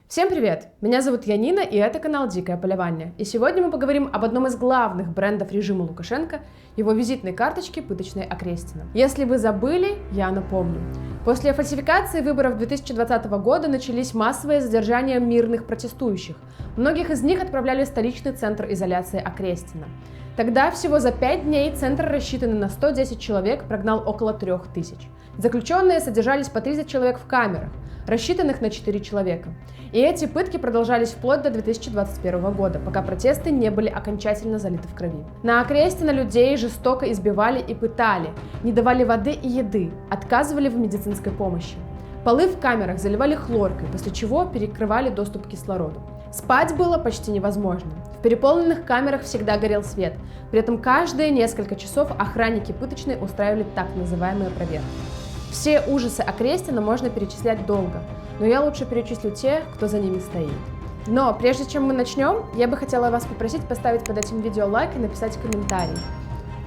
Всем привет! Меня зовут Янина, и это канал Дикое Полевание. И сегодня мы поговорим об одном из главных брендов режима Лукашенко, его визитной карточке пыточной Окрестина. Если вы забыли, я напомню. После фальсификации выборов 2020 года начались массовые задержания мирных протестующих. Многих из них отправляли в столичный центр изоляции Окрестина. Тогда всего за 5 дней центр, рассчитанный на 110 человек, прогнал около 3000. Заключенные содержались по 30 человек в камерах, рассчитанных на 4 человека. И эти пытки продолжались вплоть до 2021 года, пока протесты не были окончательно залиты в крови. На Окрестина людей жестоко избивали и пытали, не давали воды и еды, отказывали в медицинской помощи. Полы в камерах заливали хлоркой, после чего перекрывали доступ к кислороду. Спать было почти невозможно. В переполненных камерах всегда горел свет. При этом каждые несколько часов охранники пыточной устраивали так называемые проверки. Все ужасы Окрестина можно перечислять долго, но я лучше перечислю тех, кто за ними стоит. Но прежде чем мы начнем, я бы хотела вас попросить поставить под этим видео лайк и написать комментарий.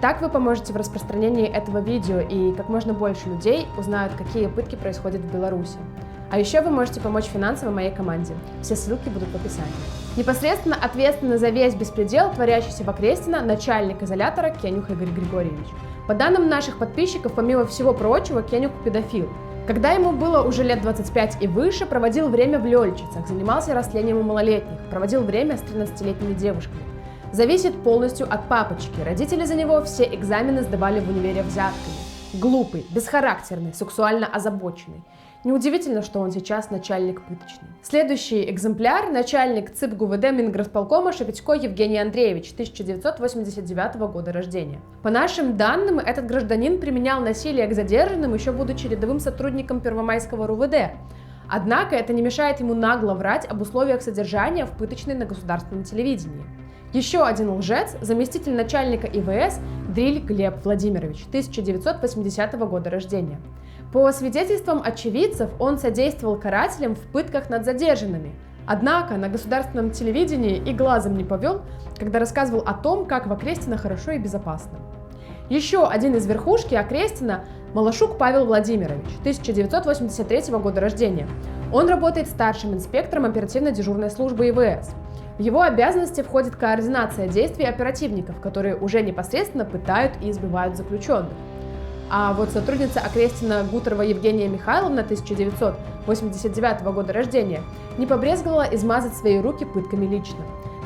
Так вы поможете в распространении этого видео, и как можно больше людей узнают, какие пытки происходят в Беларуси. А еще вы можете помочь финансово моей команде. Все ссылки будут в описании. Непосредственно ответственный за весь беспредел, творящийся в Окрестина, начальник изолятора Кенюх Игорь Григорьевич. По данным наших подписчиков, помимо всего прочего, Кенюх педофил. Когда ему было уже лет 25 и выше, проводил время в Лёльчицах, занимался растлением у малолетних, проводил время с 13-летними девушками. Зависит полностью от папочки. Родители за него все экзамены сдавали в универе взятками. Глупый, бесхарактерный, сексуально озабоченный. Неудивительно, что он сейчас начальник пыточной. Следующий экземпляр – начальник ЦИП ГУВД Минграсполкома Шепетько Евгений Андреевич, 1989 года рождения. По нашим данным, этот гражданин применял насилие к задержанным, еще будучи рядовым сотрудником Первомайского РУВД. Однако это не мешает ему нагло врать об условиях содержания в пыточной на государственном телевидении. Еще один лжец – заместитель начальника ИВС Дриль Глеб Владимирович, 1980 года рождения. По свидетельствам очевидцев, он содействовал карателям в пытках над задержанными. Однако на государственном телевидении и глазом не повел, когда рассказывал о том, как в Окрестино хорошо и безопасно. Еще один из верхушки Окрестина – Малашук Павел Владимирович, 1983 года рождения. Он работает старшим инспектором оперативно-дежурной службы ИВС. В его обязанности входит координация действий оперативников, которые уже непосредственно пытают и избивают заключенных. А вот сотрудница Окрестина Гутерова Евгения Михайловна, 1989 года рождения, не побрезговала измазать свои руки пытками лично.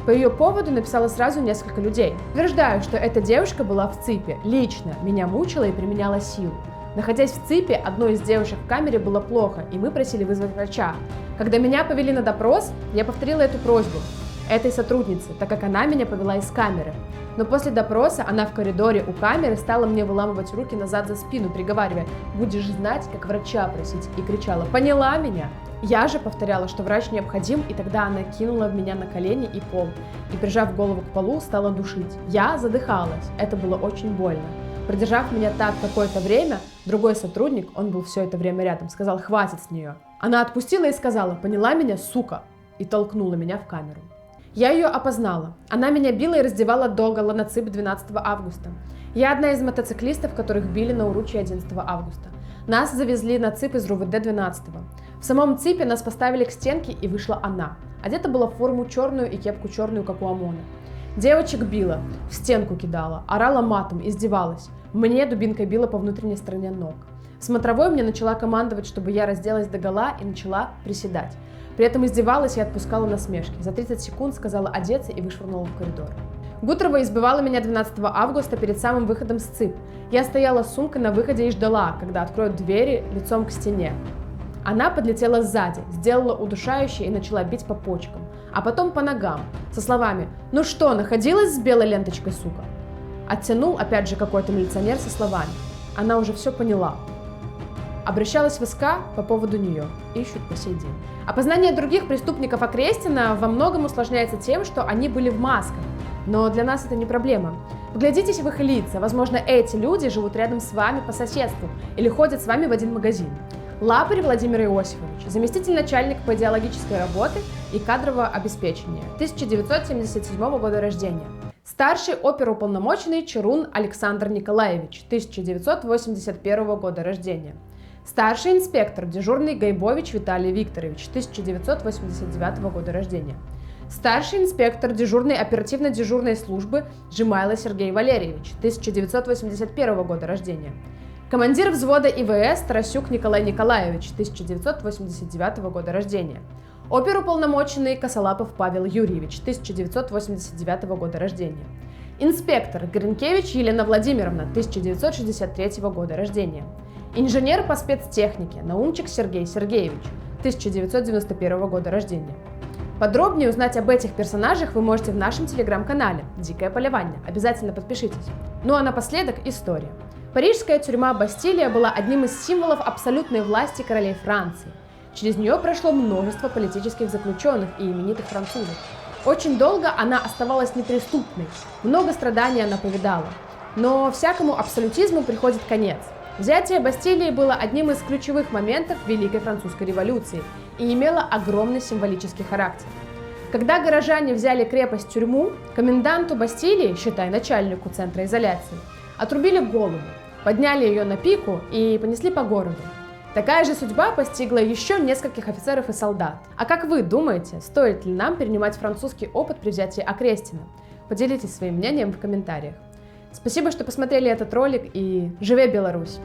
По ее поводу написала сразу несколько людей. Утверждаю, что эта девушка была в ЦИПе, лично меня мучила и применяла силу. Находясь в ЦИПе, одной из девушек в камере было плохо, и мы просили вызвать врача. Когда меня повели на допрос, я повторила эту просьбу этой сотруднице, так как она меня повела из камеры. Но после допроса она в коридоре у камеры стала мне выламывать руки назад за спину, приговаривая: «Будешь знать, как врача просить», и кричала: «Поняла меня?». Я же повторяла, что врач необходим, и тогда она кинула меня на колени и пол, и, прижав голову к полу, стала душить. Я задыхалась, это было очень больно. Продержав меня так какое-то время, другой сотрудник, он был все это время рядом, сказал: «Хватит с нее». Она отпустила и сказала: «Поняла меня, сука», и толкнула меня в камеру. Я ее опознала. Она меня била и раздевала догола на ЦИП 12 августа. Я одна из мотоциклистов, которых били на Уручье 11 августа. Нас завезли на ЦИП из РУВД 12. В самом ЦИПе нас поставили к стенке, и вышла она. Одета была в форму черную и кепку черную, как у ОМОНа. Девочек била, в стенку кидала, орала матом, издевалась. Мне дубинкой била по внутренней стороне ног. Смотровой мне начала командовать, чтобы я разделась догола, и начала приседать. При этом издевалась и отпускала насмешки. За 30 секунд сказала одеться и вышвырнула в коридор. Гутерова избивала меня 12 августа перед самым выходом с ЦИП. Я стояла с сумкой на выходе и ждала, когда откроют двери лицом к стене. Она подлетела сзади, сделала удушающее и начала бить по почкам, а потом по ногам, со словами: «Ну что, находилась с белой ленточкой, сука?» Оттянул опять же какой-то милиционер со словами: «Она уже все поняла». Обращалась в СК по поводу нее, ищут по сей день. Опознание других преступников Окрестина во многом усложняется тем, что они были в масках, но для нас это не проблема. Вглядитесь в их лица, возможно, эти люди живут рядом с вами по соседству или ходят с вами в один магазин. Лапарь Владимир Иосифович, заместитель начальника по идеологической работе и кадрового обеспечения, 1977 года рождения. Старший оперуполномоченный Чарун Александр Николаевич, 1981 года рождения. Старший инспектор, дежурный Гайбович Виталий Викторович, 1989 года рождения. Старший инспектор дежурной оперативно-дежурной службы Жемайло Сергей Валерьевич, 1981 года рождения. Командир взвода ИВС Тарасюк Николай Николаевич, 1989 года рождения. Оперуполномоченный Косолапов Павел Юрьевич, 1989 года рождения. Инспектор Гринкевич Елена Владимировна, 1963 года рождения. Инженер по спецтехнике Наумчик Сергей Сергеевич, 1991 года рождения. Подробнее узнать об этих персонажах вы можете в нашем телеграм-канале «Дикое полевание». Обязательно подпишитесь. Ну а напоследок история. Парижская тюрьма Бастилия была одним из символов абсолютной власти королей Франции. Через нее прошло множество политических заключенных и именитых французов. Очень долго она оставалась неприступной, много страданий она повидала. Но всякому абсолютизму приходит конец. Взятие Бастилии было одним из ключевых моментов Великой Французской революции и имело огромный символический характер. Когда горожане взяли крепость-тюрьму, коменданту Бастилии, считай начальнику центра изоляции, отрубили голову, подняли ее на пику и понесли по городу. Такая же судьба постигла еще нескольких офицеров и солдат. А как вы думаете, стоит ли нам перенимать французский опыт при взятии Окрестина? Поделитесь своим мнением в комментариях. Спасибо, что посмотрели этот ролик, и живе Беларусь!